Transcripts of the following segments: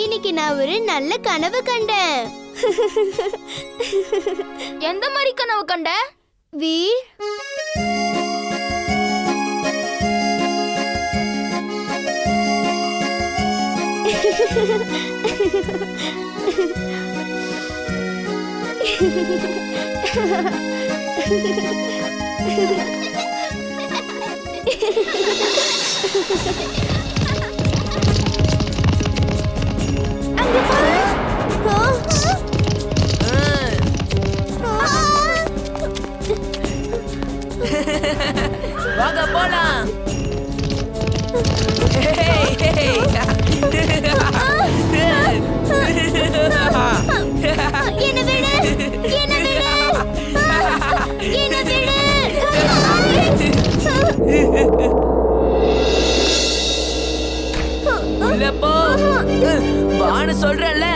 இன்னைக்கு நான் ஒரு நல்ல கனவு கண்டேன். எந்த மாதிரி கனவு கண்ட? வீர், அங்க பாரு. வாங்க போலாம். என்ன விடு, என்ன விடு, என்ன விடு. உள்ள போ. வான்னு சொல்றேன்ல.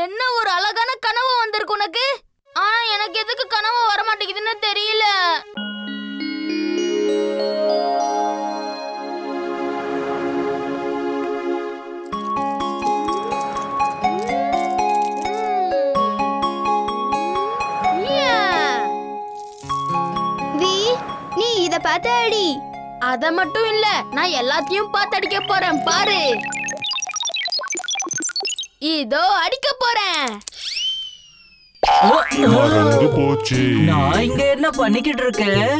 என்ன ஒரு அழகான கனவு வந்திருக்கு உனக்கு. ஆனா எனக்கு எதுக்கு கனவு வர மாட்டேங்குதுன்னு தெரியல. வீர், நீ இத பார்த்து அடி. அத மட்டும் இல்ல, நான் எல்லாத்தையும் பார்த்து அடிக்க போறேன் பாரு. இதோ அடிக்க போறேன். போச்சு. நான் இங்க என்ன பண்ணிக்கிட்டு இருக்கேன்?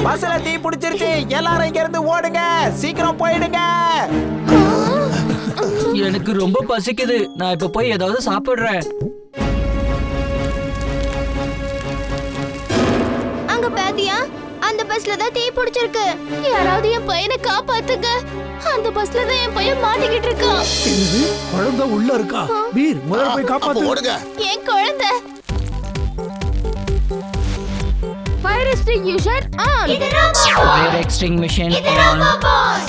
பஸ்ல தீ பிடிச்சிருச்சு. எல்லாரும் இங்க இருந்து ஓடுங்க, சீக்கிரம் போயிடுங்க. எனக்கு ரொம்ப பசிக்குது. நான் இப்ப போய் ஏதாவது சாப்பிடுறேன். அங்க பாத்தியா, அந்த பஸ்ல தான் தீ பிடிச்சிருக்கு. யாராவது என் பையனை காப்பாத்துங்க. அந்த பஸ்ல தான் என் பையன் மாட்டிக்கிட்டு இருக்கான். என்னது, குழந்தை உள்ள இருக்கா? வீர், முதல்ல போய் காப்பாத்து. ஓடுங்க. என் குழந்தை. Fire extinguisher on. இது ரோபோ ஃபயர் எக்ஸ்டிங்விஷன் இது ஆன். ரோபோ பாய்.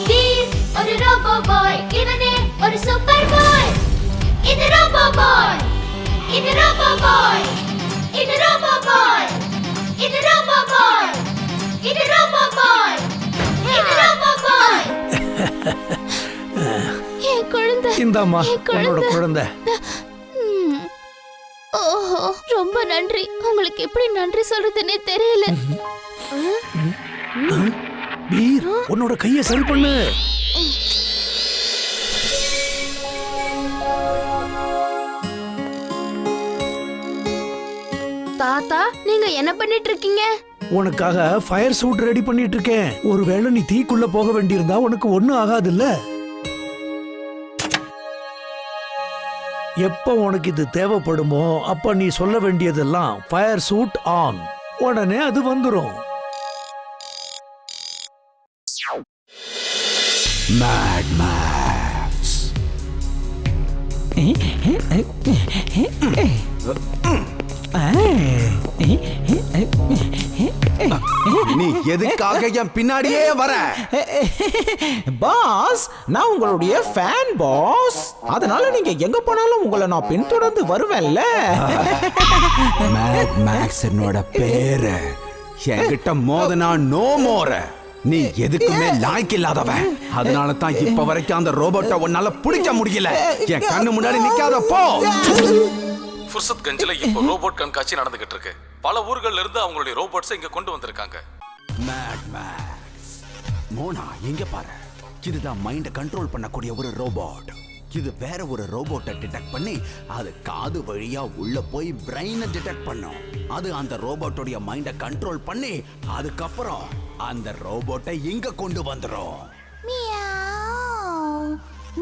வீர் ஒரு ரோபோ பாய். இவனே ஒரு சூப்பர் பாய். இது ரோபோ பாய். இது ரோபோ பாய். இது ரோபோ பாய். இது ரோபோ பாய். இது ரோபோ பாய். இது ரோபோ பாய். என் குழந்தை. இந்தாம்மா, என் உன்னோட குழந்தை. ஓஹோ, ரொம்ப நன்றி. உங்களுக்கு எப்படி நன்றி சொல்றதுன்னே தெரியல. வீர், உன்னோட கையை சரி பண்ணு. தாத்தா, நீங்க என்ன பண்ணிட்டு இருக்கீங்க? உனக்காக ஃபயர் சூட் ரெடி பண்ணிட்டு இருக்கேன். ஒருவேளை நீ தீக்குள்ள போக வேண்டியிருந்தா உனக்கு ஒண்ணும் ஆகாதுல்ல. எப்ப உனக்கு இது தேவைப்படுமோ அப்ப நீ சொல்ல வேண்டியதெல்லாம் ஃபயர் சூட் ஆன். உடனே அது வந்துரும். Mad Max. நீ எதுக்காக என் பின்னாடியே வர? பாஸ், நான் உங்களுடைய ஃபேன் பாஸ். அதனால நீங்க எங்க போனாலும் உங்களை நான் பின்தொடர்ந்து வருவேன்ல. மேட் மேக்ஸ் என்னோட பேரு. என்கிட்ட மோதனா நோ மோர. நீ எதுக்குமே லாய்க்கு இல்லாதவன். அதனால தான் இப்ப வரைக்கும் அந்த ரோபோட்டை உன்னால பிடிக்க முடியல. என் கண்ணு முன்னாடி நிக்காத போ. ஃபுர்சத்கஞ்சில் இப்போ ரோபோட் கண்காட்சி நடந்துகிட்டு இருக்கு. பல ஊர்கள்ல இருந்து அவங்களுடைய ரோபோட்ஸை இங்க கொண்டு வந்திருக்காங்க. மேட் மேக்ஸ், மோனா இங்க பாரு. இதுதான் மைண்ட கண்ட்ரோல் பண்ணக்கூடிய ஒரு ரோபோட். இது வேற ஒரு ரோபோட்டை டிடெக்ட் பண்ணி அது காது வழியா உள்ள போய் பிரெயினை டிடெக்ட் பண்ணும். அது அந்த ரோபோட்டோட மைண்ட கண்ட்ரோல் பண்ணி அதுக்கப்புறம் அந்த ரோபோட்டை இங்க கொண்டு வந்துரும். மியாவ்.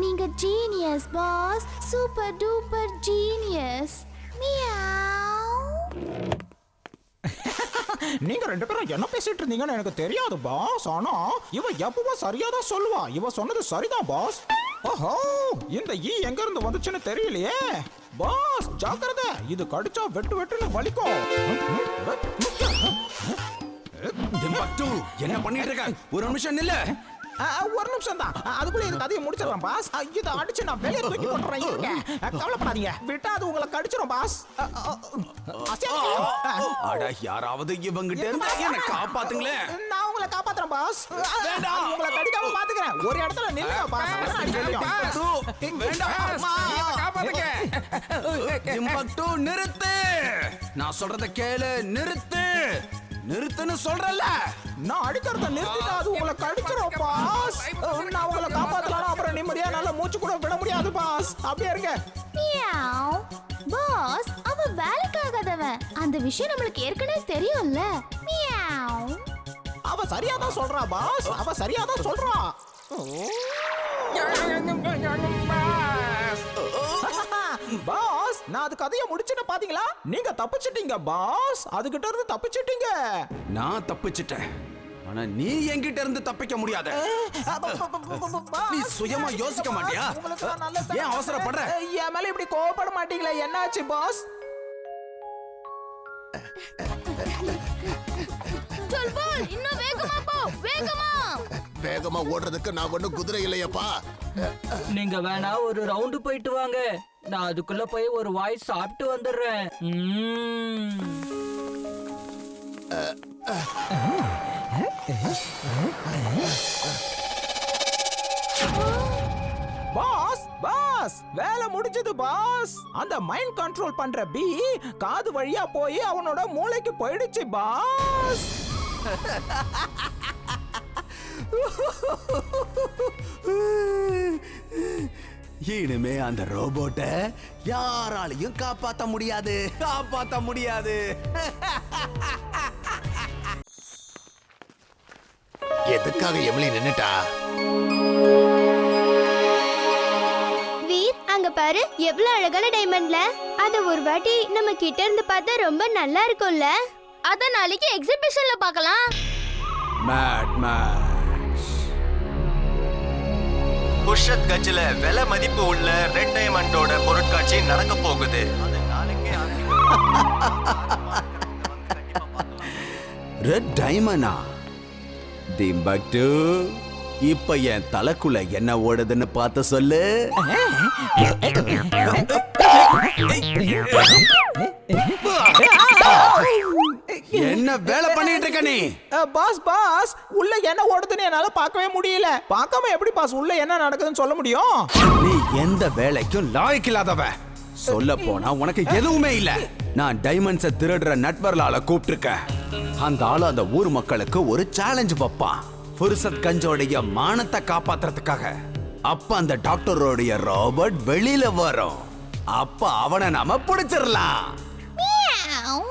நீங்க genius boss, super duper genius. மியாவ். நீங்க ரெண்டு பேரும் என்ன பேசிட்டு இருந்தீங்கன்னு எனக்கு தெரியாது பாஸ். ஆனா இவ எப்பவும் சரியா தான் சொல்லுவா. இவ சொன்னது சரிதான் பாஸ். ஓஹோ, இந்த ஈ எங்க இருந்து வந்துச்சுன்னு தெரியலையே பாஸ். ஜாக்கிரதை, இது கடிச்சா வெட்டு வெட்டுன்னு வலிக்கும். டிம்பக்டு, என்ன பண்ணிட்டு இருக்க? ஒரு நிமிஷம் நில்லு. ஒரு நிமிஷம் தான், அதுக்குள்ள இது கதையை முடிச்சிடலாம் பாஸ். இதை அடிச்சு நான் வெளியே தூக்கி போட்டுறேன். இருங்க, கவலைப்படாதீங்க. விட்டா அது உங்களை கடிச்சிடும் பாஸ். அட, யாராவது இவங்கிட்ட இருந்து என்ன காப்பாத்துங்களே. நான் உங்களை காப்பாத்துறேன் பாஸ். உங்களை கடிக்காம பாத்துக்கிறேன். ஒரு இடத்துல நில்லுங்க பாஸ். டிம்பக்டு, நிறுத்து. நான் சொல்றத கேளு. நிறுத்து, நிறுத்துன்னு சொல்றல. நான் அடிக்கிறத நிறுத்திட்டா அது உங்களை கடிச்சிரும் பாஸ். நான் உங்களை காப்பாத்தலாம். அப்புறம் நிம்மதியா நல்ல மூச்சு கூட விட முடியாது பாஸ். அப்படியே இருங்க. மியாவ். பாஸ், அவ வேலைக்காகாதவன். அந்த விஷயம் நம்மளுக்கு ஏற்கனவே தெரியும்ல. மியாவ். அவ சரியா தான் சொல்றா பாஸ். அவ சரியா தான் சொல்றா. பாஸ், நான் அது கதையை முடிச்சுட்டு பாத்தீங்களா? நீங்க தப்பிச்சிட்டீங்க பாஸ். அதுகிட்ட இருந்து தப்பிச்சிட்டீங்க. நான் தப்பிச்சிட்டேன். ஆனா நீ என்கிட்ட இருந்து தப்பிக்க முடியாத. நீ சுயமா யோசிக்க மாட்டியா? ஏன் அவசரப்படுற? என் மேல இப்படி கோவப்பட மாட்டீங்களா? என்னாச்சு பாஸ்? சொல் பால், இன்னும் வேகமா போ, வேகமா. வேகமா ஓடுறதுக்கு நான் ஒண்ணும் குதிரை இல்லையப்பா. நீங்க வேணா ஒரு ரவுண்டு போயிட்டு வாங்க. நான் அதுக்குள்ள போய் ஒரு வாய் சாப்பிட்டு வந்துடுறேன். பாஸ், பாஸ், வேலை முடிஞ்சது பாஸ். அந்த மைண்ட் கண்ட்ரோல் பண்ற பி காது வழியா போய் அவனோட மூளைக்கு போயிடுச்சு பாஸ். இனிமே அந்த ரோபோட்டை யாராலையும் காப்பாத்த முடியாது. காப்பாத்த முடியாது. எதுக்காக எமிலி நின்னுட்டா? வீர், அங்க பாரு, எவ்வளவு அழகான டைமண்ட்ல. அத ஒரு வாட்டி நம்ம கிட்ட இருந்து பார்த்தா ரொம்ப நல்லா இருக்கும்ல. அத நாளைக்கு எக்ஸிபிஷன்ல பார்க்கலாம். மேட் மேக்ஸ், ஃபுர்சத்கஞ்சில விலை மதிப்பு உள்ள ரெட் டைமண்டோட பொருட்காட்சி நடக்க போகுது. அது நாளைக்கே ரெட் டைமண்டா? டிம்பக்டு, இப்ப என் தலைக்குள்ள என்ன ஓடுதுன்னு பார்த்து சொல்லு. என்ன வேலை பண்ணிட்டு இருக்க நீ? பாஸ், பாஸ், உள்ள என்ன ஓடுதுன்னு என்னால பார்க்கவே முடியல. பார்க்காம எப்படி பாஸ் உள்ள என்ன நடக்குதுன்னு சொல்ல முடியும்? நீ எந்த வேலைக்கும் லாய்க்கு இல்லாதவ. சொல்ல போனா உனக்கு எதுவுமே இல்ல. நான் டைமண்ட்ஸை திருடுற நட்வர்லால கூப்பிட்டிருக்கேன். அந்த ஆளு அந்த ஊர் மக்களுக்கு ஒரு சேலஞ்ச் வைப்பான். ஃபுர்சத்கஞ்சோடைய மானத்தை காப்பாத்துறதுக்காக. அப்ப அந்த டாக்டரோடைய ரோபோட் வெளியில வரும். அப்ப அவனை நாம பிடிச்சிடலாம். மியாவ்.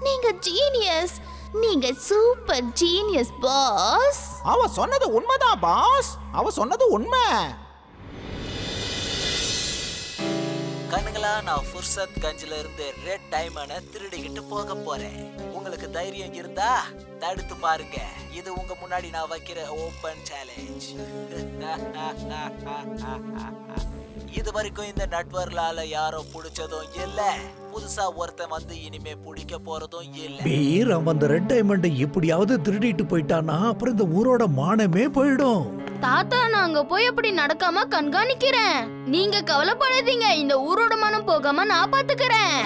நீங்க ஜீனியஸ். நீங்க சூப்பர் ஜீனியஸ் பாஸ். அவ சொன்னது உண்மைதான் பாஸ். அவ சொன்னது உண்மை. கண்ணுங்களா, நான் ஃபுர்சத்கஞ்சில இருந்து ரெட் டைமண்டை திருடிக்கிட்டு போக போறேன். உங்களுக்கு தைரியம் இருந்தா தடுத்து பாருங்க. இது உங்க முன்னாடி நான் வைக்கிற ஓபன் சேலஞ்ச். இது வரைக்கும் இந்த நட்வர்லால யாரும் பிடிச்சதும் இல்ல. புதுசா ஒருத்தன் வந்து இனிமே பிடிக்க போறதும் இல்ல. பீர் அவன் அந்த ரெட் டைமண்டை எப்படியாவது திருடிட்டு போயிட்டானா அப்புறம் இந்த ஊரோட மானமே போயிடும். தாத்தா நான் அங்க போய் அப்படி நடக்காம கண்காணிக்கிறேன். நீங்க கவலைப்படாதீங்க, இந்த ஊரோட மனம் போகாம நான் பாத்துக்கிறேன்.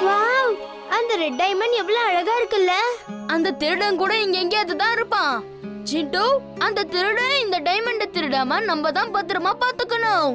வாவ், அந்த ரெட் டைமண்ட் எவ்வளவு அழகா இருக்குல்ல. அந்த திருடன் கூட இங்க எங்கேயாவது தான் இருப்பான். சிண்டு, அந்த திருடன் இந்த டைமண்ட திருடாம நம்ம தான் பத்திரமா பாத்துக்கணும்.